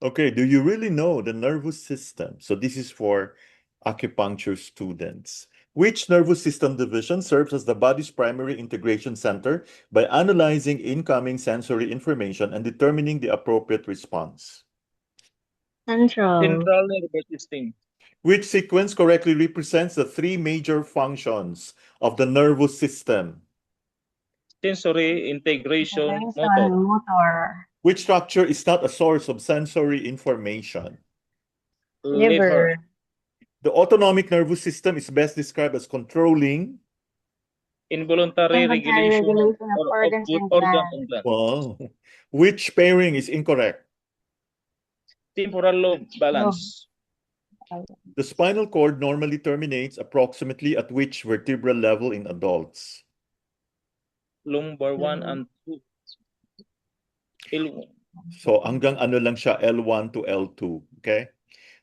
Okay, do you really know the nervous system? So this is for acupuncture students. Which nervous system division serves as the body's primary integration center by analyzing incoming sensory information and determining the appropriate response? Central. Central nervous system. Which sequence correctly represents the three major functions of the nervous system? Sensory integration Integration motor. motor. Which structure is not a source of sensory information? Liver. The autonomic nervous system is best described as controlling. Involuntary Involuntary regulation regulation of organs and glands. and glands. Wow. Which pairing is incorrect? Temporal lobe balance. The spinal cord normally terminates approximately at which vertebral level in adults? Lumbar 1 and 2. L1. So hanggang ano lang siya, L1 to L2. Okay?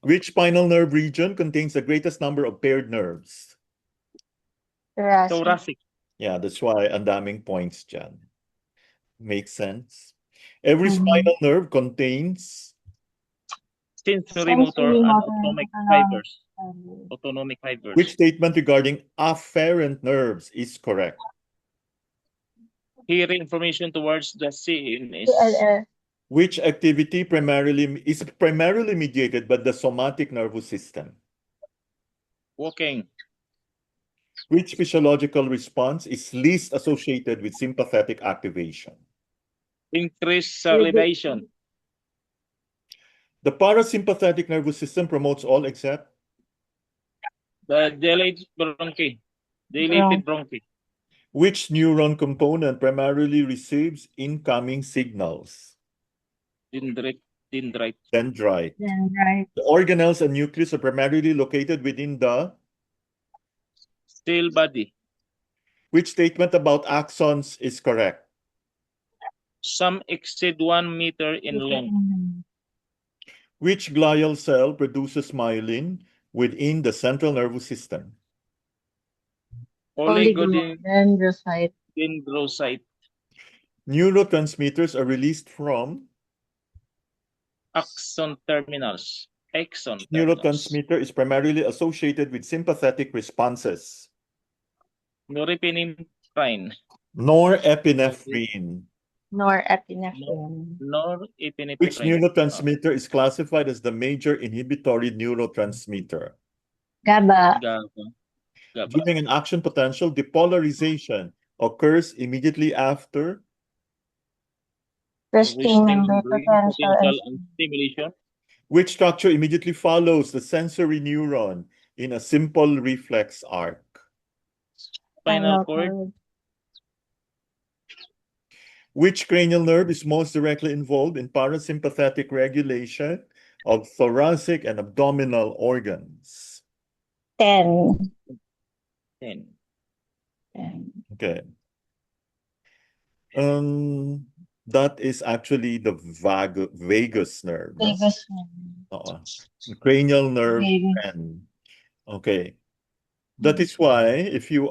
Which spinal nerve region contains the greatest number of paired nerves? Thoracic. Yeah, that's why ang daming points dyan. Makes sense. Every spinal nerve contains Sensory motor and autonomic fibers. Autonomic fibers. which statement regarding afferent nerves is correct? Hearing information towards the CNS. Which activity is primarily mediated by the somatic nervous system? Walking. Which physiological response is least associated with sympathetic activation? Increased salivation. The parasympathetic nervous system promotes all except The dilated bronchi. Dilated bronchi. which neuron component primarily receives incoming signals? Dendrite. Dendrite. The organelles and nucleus are primarily located within the Cell body. Which statement about axons is correct? Some exceed 1 meter in length. Which glial cell produces myelin within the central nervous system? Oligodendrocyte. Dendrocyte. Neurotransmitters are released from Axon terminals. neurotransmitter is primarily associated with sympathetic responses. Norepinephrine. Norepinephrine. Norepinephrine. Which neurotransmitter is classified as the major inhibitory neurotransmitter? GABA. During an action potential, depolarization occurs immediately after Resting membrane potential and stimulation. Which structure immediately follows the sensory neuron in a simple reflex arc? Spinal cord. Which cranial nerve is most directly involved in parasympathetic regulation of thoracic and abdominal organs? 10. Okay. That is actually the vagus nerve. Vagus Cranial nerve 10. Okay. That is why if you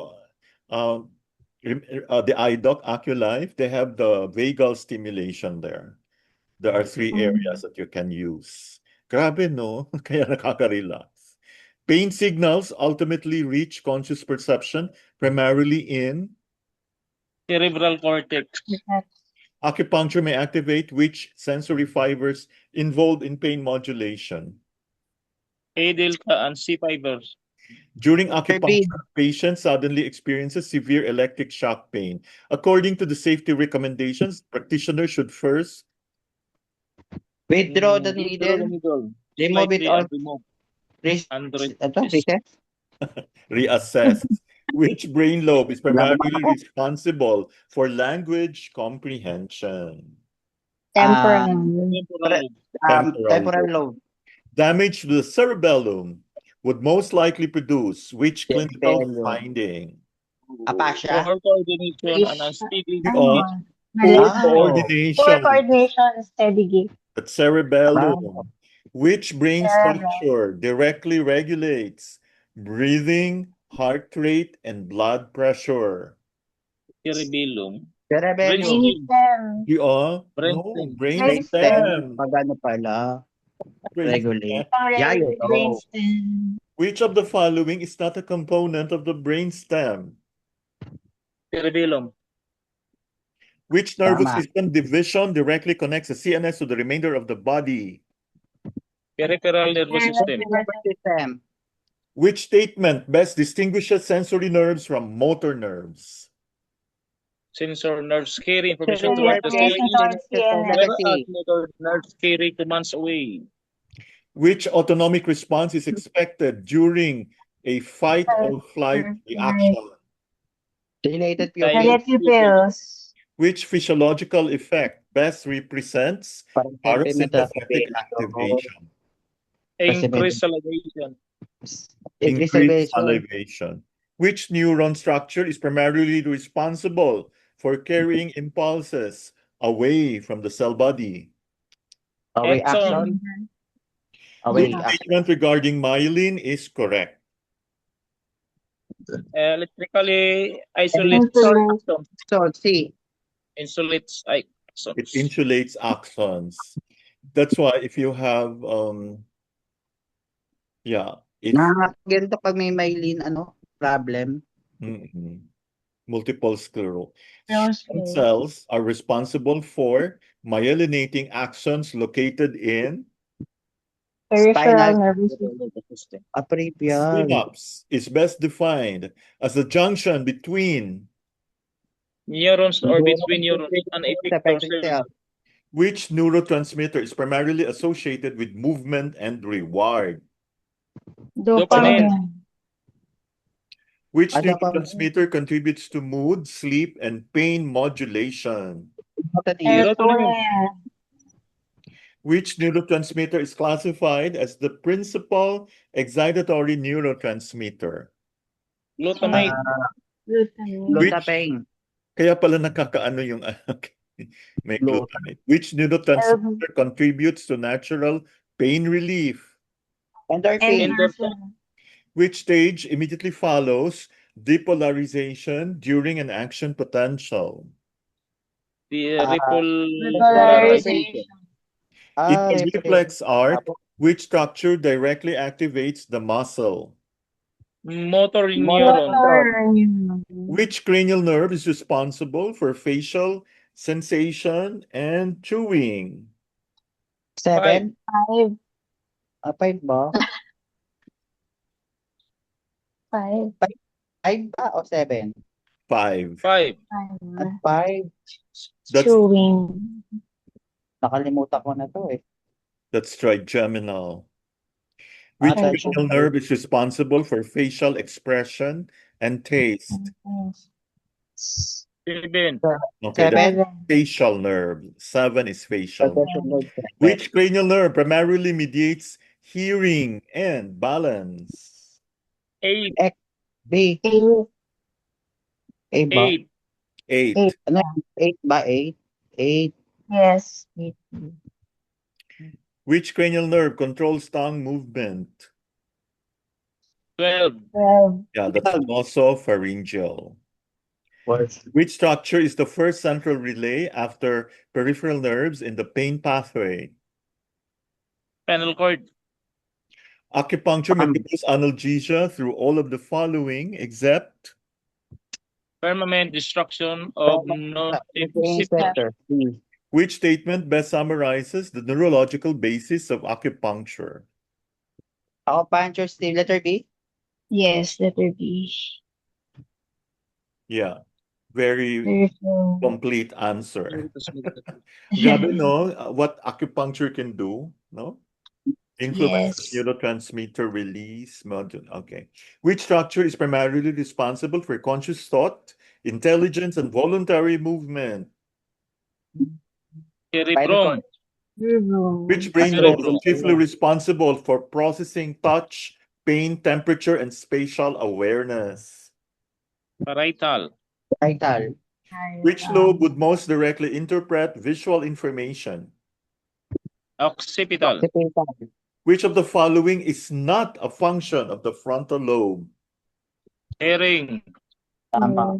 the eye doc Aculife, they have the vagal stimulation there. There are 3 areas that you can use. Grabe, no? Kaya nakaka-relax. Pain signals ultimately reach conscious perception primarily in cerebral cortex. Acupuncture may activate which sensory fibers involved in pain modulation? A delta and C fibers. During acupuncture, patients suddenly experiences severe electric shock pain. According to the safety recommendations, practitioners should first withdraw the needle, remove it all, reassess which brain lobe is primarily responsible for language comprehension. Temporal. Temporal lobe. Damage to the cerebellum would most likely produce which clinical finding? Aphasia. Poor coordination and unsteady Poor coordination and steady gait. The cerebellum. Which brain structure directly regulates breathing, heart rate, and blood pressure? cerebellum. Cerebellum. Brainstem. Brainstem. Magano pala? Regulate. Alright, Yeah, you know. brainstem. Which of the following is not a component of the brainstem? Cerebellum. Which nervous Tama. system division directly connects the CNS to the remainder of the body? Peripheral nervous system. Nervous system. Which statement best distinguishes sensory nerves from motor nerves? Sensor nerves carry information Sensory towards the nerves Information CNS, towards CNS. whereas motor nerves carry commands away. Which autonomic response is expected during a fight or flight reaction? Dilated Dilate pupils. Dilate pupils. Which physiological effect best represents Parang parasympathetic activation? increased salivation. Increased Increased salivation. Which neuron structure is primarily responsible for carrying impulses away from the cell body? Away Axon. action. Away Which action. statement regarding myelin is correct? Electrically isolates Insulate. axons. So, C. Insulates It axons. insulates axons. That's why if you have if Ganito pag may myelin, problem. multiple sclerosis. Those Stem cells are responsible for myelinating axons located in peripheral Spinal. nervous system. Apripial. synapse is best defined as the junction between Neurons or between neurons and effector cells. which neurotransmitter is primarily associated with movement and reward. Dopamine. Which Ano pa? neurotransmitter contributes to mood, sleep, and pain modulation? Serotonin. Which neurotransmitter is classified as the principal excitatory neurotransmitter? Glutamate. Glutamine. Glutapane. Kaya pala nakakaano yung may glutamate. Which neurotransmitter contributes to natural pain relief? Endorphin. Endorphin. Which stage immediately follows depolarization during an action potential? The Repolarization. In the reflex arc, which structure directly activates the muscle? motor neuron. Motor neuron. Which cranial nerve is responsible for facial sensation and chewing? 7? 5. 5 ba? 5. 5 ba o 7? 5. 5. 5. That's Chewing. Nakalimutan ko na to eh. That's trigeminal. Which cranial nerve is responsible for facial expression and taste? 7. Okay, that's 7. facial nerve. 7 is facial. Which cranial nerve primarily mediates hearing and balance? 8. B. 8. A ba? 8. 8. Ano? 8 ba? 8? 8. Yes. Which cranial nerve controls tongue movement? 12. 12. Yeah, that's nasopharyngeal. Words. Which structure is the first central relay after peripheral nerves in the pain pathway? Spinal cord. Acupuncture may produce analgesia through all of the following except Permanent destruction of nociceptor. Receptor. B. which statement best summarizes the neurological basis of acupuncture? Acupuncture still letter B? Yes, letter B. Yeah, very Peripheral. complete answer. Grabe, no? What acupuncture can do, no? Influences Yes. neurotransmitter release module. Okay. Which structure is primarily responsible for conscious thought, intelligence, and voluntary movement? Cerebrum. Which brain Cerebrum. lobe is chiefly responsible for processing touch, pain, temperature, and spatial awareness? Parietal. Vital. Which lobe would most directly interpret visual information? Occipital. Which of the following is not a function of the frontal lobe? Hearing. Tama.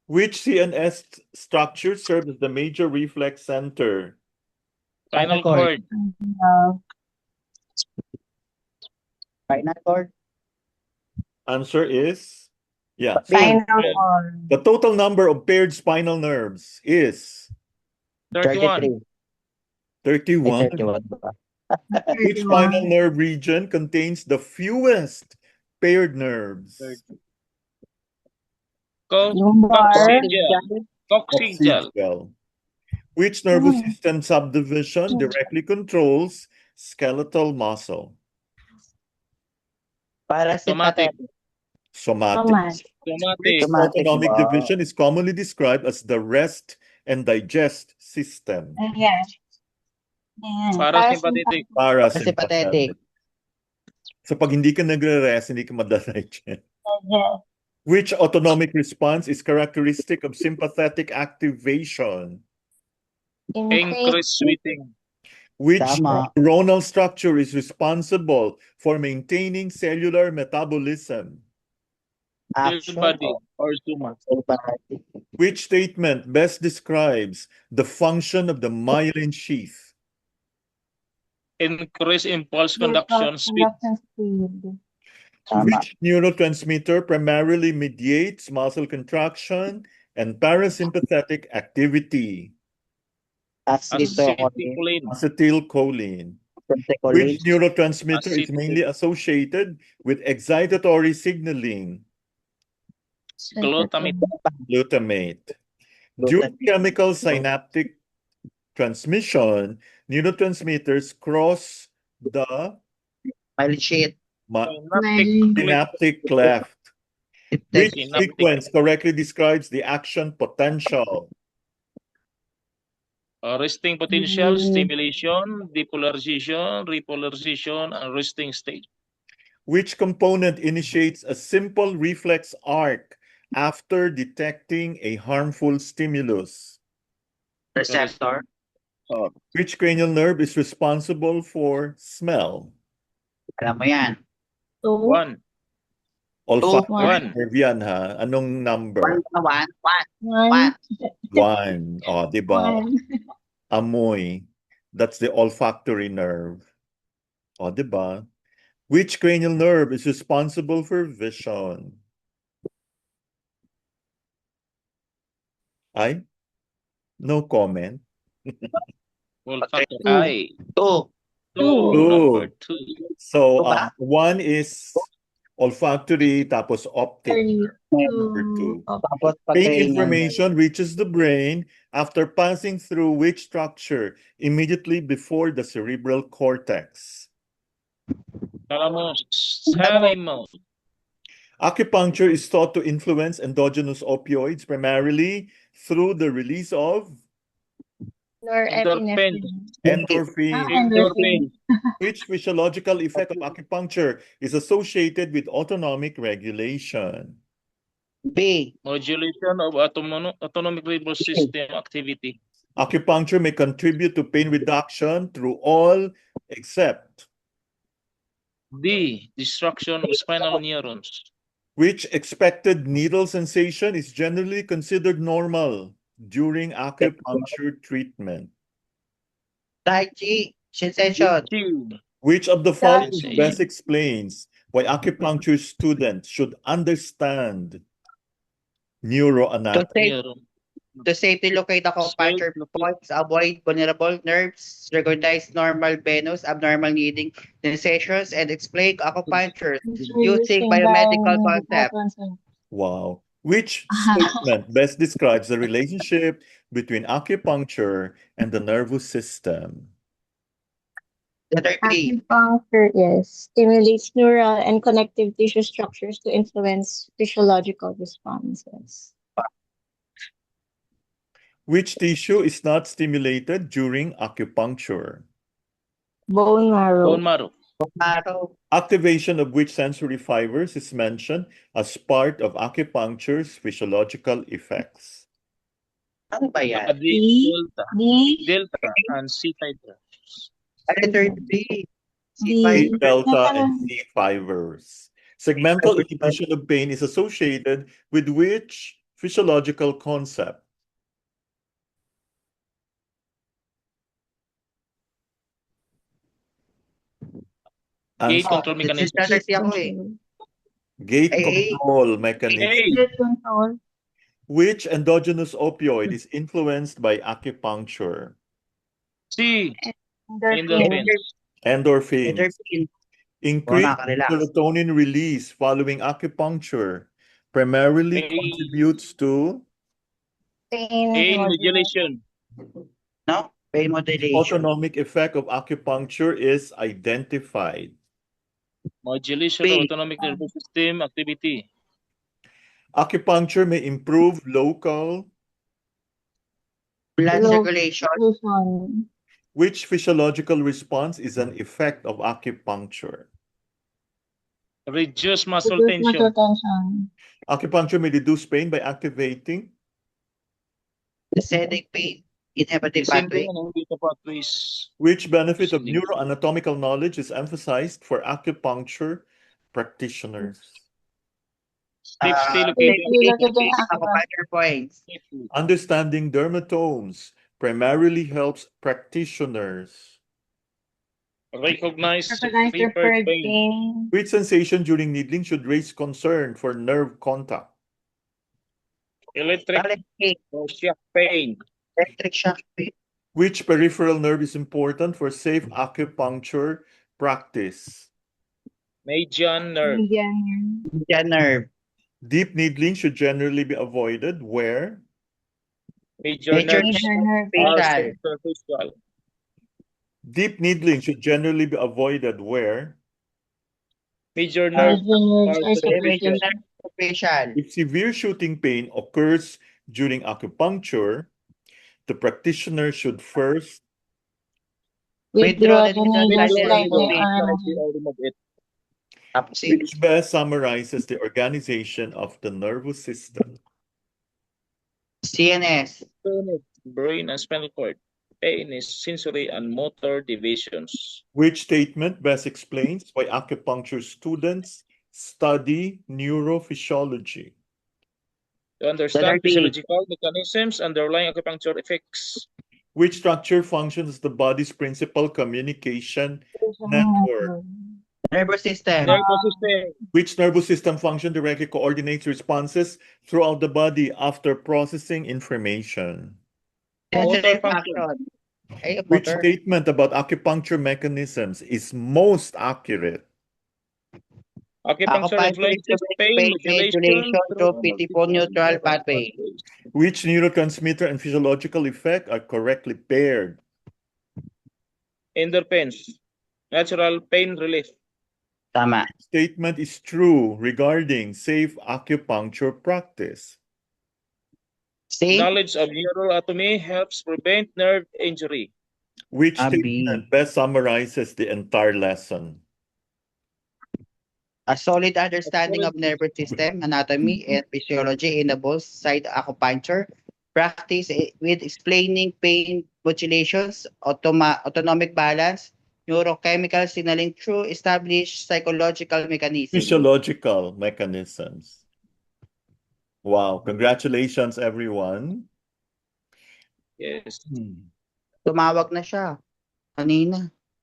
Which CNS structure serves as the major reflex center? Spinal cord. Final cord. Answer is, yeah. B. Final call. The total number of paired spinal nerves is 31. 33. 31. 31 ba? Which spinal nerve region contains the fewest paired nerves? Lumbar. Coccygeal. Coccygeal. Coccygeal. Which nervous Hmm. system subdivision directly controls skeletal muscle? Parasympathetic. Somatic. Somatic. Somatic. Somatic Autonomic ba? division is commonly described as the rest and digest system. Yeah. Yeah. Parasympathetic. Parasympathetic. So pag hindi ka nagre-rest, hindi ka madadigest. Yeah. Which autonomic response is characteristic of sympathetic activation? Increased sweating. Which Tama. neuronal structure is responsible for maintaining cellular metabolism? Still Action. body or soma. Sympathetic. Which statement best describes the function of the myelin sheath? Increased impulse conduction speed. Tama. Which neurotransmitter primarily mediates muscle contraction and parasympathetic activity? Acetylcholine. Acetylcholine. Which neurotransmitter is mainly associated with excitatory signaling? Glutamate. Glutamate. During chemical synaptic transmission, neurotransmitters cross the Myelin sheath. synaptic cleft. Which Synaptic. sequence correctly describes the action potential? Resting potential, stimulation, depolarization, repolarization, and resting state. Which component initiates a simple reflex arc after detecting a harmful stimulus? Receptor. Which cranial nerve is responsible for smell? Alam mo yan. 1. Olfactory One. nerve yan, ha? Anong number? One. One. O, di ba? Amoy. That's the olfactory nerve. O, di ba? Which cranial nerve is responsible for vision? Ay? No comment. Olfactory. Two. Number 2. So, Ba? one is olfactory, tapos optic. Number 2. Tapos pag Pain information reaches the brain after passing through which structure immediately before the cerebral cortex? Thalamus. Acupuncture is thought to influence endogenous opioids primarily through the release of Endorphin. endorphin. Which physiological effect of acupuncture is associated with autonomic regulation? B. Modulation of autonomic nervous system activity. Acupuncture may contribute to pain reduction through all except D. Destruction of spinal neurons. which expected needle sensation is generally considered normal during acupuncture treatment. Tai Chi. Sensation. Q. Which of the following Sensation. best explains why acupuncture students should understand neuroanatomy? Neuron. To safely locate acupuncture points, avoid vulnerable nerves, recognize normal venous, abnormal needing sensations, and explain acupuncture using biomedical concepts. Wow. Which statement best describes the relationship between acupuncture and the nervous system? Letter B. Acupuncture, yes, stimulates neural and connective tissue structures to influence physiological responses. Which tissue is not stimulated during acupuncture? Bone marrow. Bone marrow. Marrow. Activation of which sensory fibers is mentioned as part of acupuncture's physiological effects? Ano ba yan? Delta and C fibers. Letter B. D. Delta and C fibers. Segmental inhibition of pain is associated with which physiological concept? Gate Answer. control mechanism. Strategy ako eh. Gate Ay, control mechanism. A. Gate control. Which endogenous opioid is influenced by acupuncture? C. Endorphin. Endorphins. Endorphins. Endorphin. Increased nakaka-relax. serotonin release following acupuncture primarily A. contributes to Pain Pain modulation. modulation. No? Pain modulation. autonomic effect of acupuncture is identified. Modulation B. of autonomic nervous system activity. Acupuncture may improve local. Blood Low circulation. circulation. Which physiological response is an effect of acupuncture? Reduce muscle Reduce muscle tension. tension. Acupuncture may reduce pain by activating Acidic pain. Inhibiting Descending pathway. and inhibiting pathways. which benefit of Descending. neuroanatomical knowledge is emphasized for acupuncture practitioners. Safety Safety located. located Acupuncture points. Safely. Understanding dermatomes primarily helps practitioners. Recognize Recognize preferred preferred pain. pain. Which sensation during needling should raise concern for nerve contact? Electric Electric. or shock pain. Electric shock pain. Which peripheral nerve is important for safe acupuncture practice? Median nerve. Median. Median nerve. Deep needling should generally be avoided where? Major Major nerves Major nerve. are facial. superficial. Deep needling should generally be avoided where? Major nerve Major nerves are are Major superficial. nerve facial. If severe shooting pain occurs during acupuncture, the practitioner should first Withdraw the needle needle slightly slightly away. or remove it. Tapos yun. which best summarizes the organization of the nervous system. CNS. Brain and spinal cord. Pain is sensory and motor divisions. Which statement best explains why acupuncture students study neurophysiology? To understand Letter B. physiological mechanisms underlying acupuncture effects. Which structure functions as the body's principal communication network? Nervous system. Nervous system. Which nervous system function directly coordinates responses throughout the body after processing information? Sensory Motor function. function. Ay, Which motor. statement about acupuncture mechanisms is most accurate? Acupuncture influences pain modulation through pitiful neutral pathway. Which neurotransmitter and physiological effect are correctly paired? Endorphins. Natural pain relief. Tama. Statement is true regarding safe acupuncture practice. See? Knowledge of neuroanatomy helps prevent nerve injury. Which Abi. statement best summarizes the entire lesson? A solid understanding of nervous system, anatomy, and physiology enables side acupuncture practice with explaining pain modulations, autonomic balance, neurochemical signaling through established psychological mechanisms. Physiological mechanisms. Wow, congratulations everyone. Yes. Tumawag na siya kanina.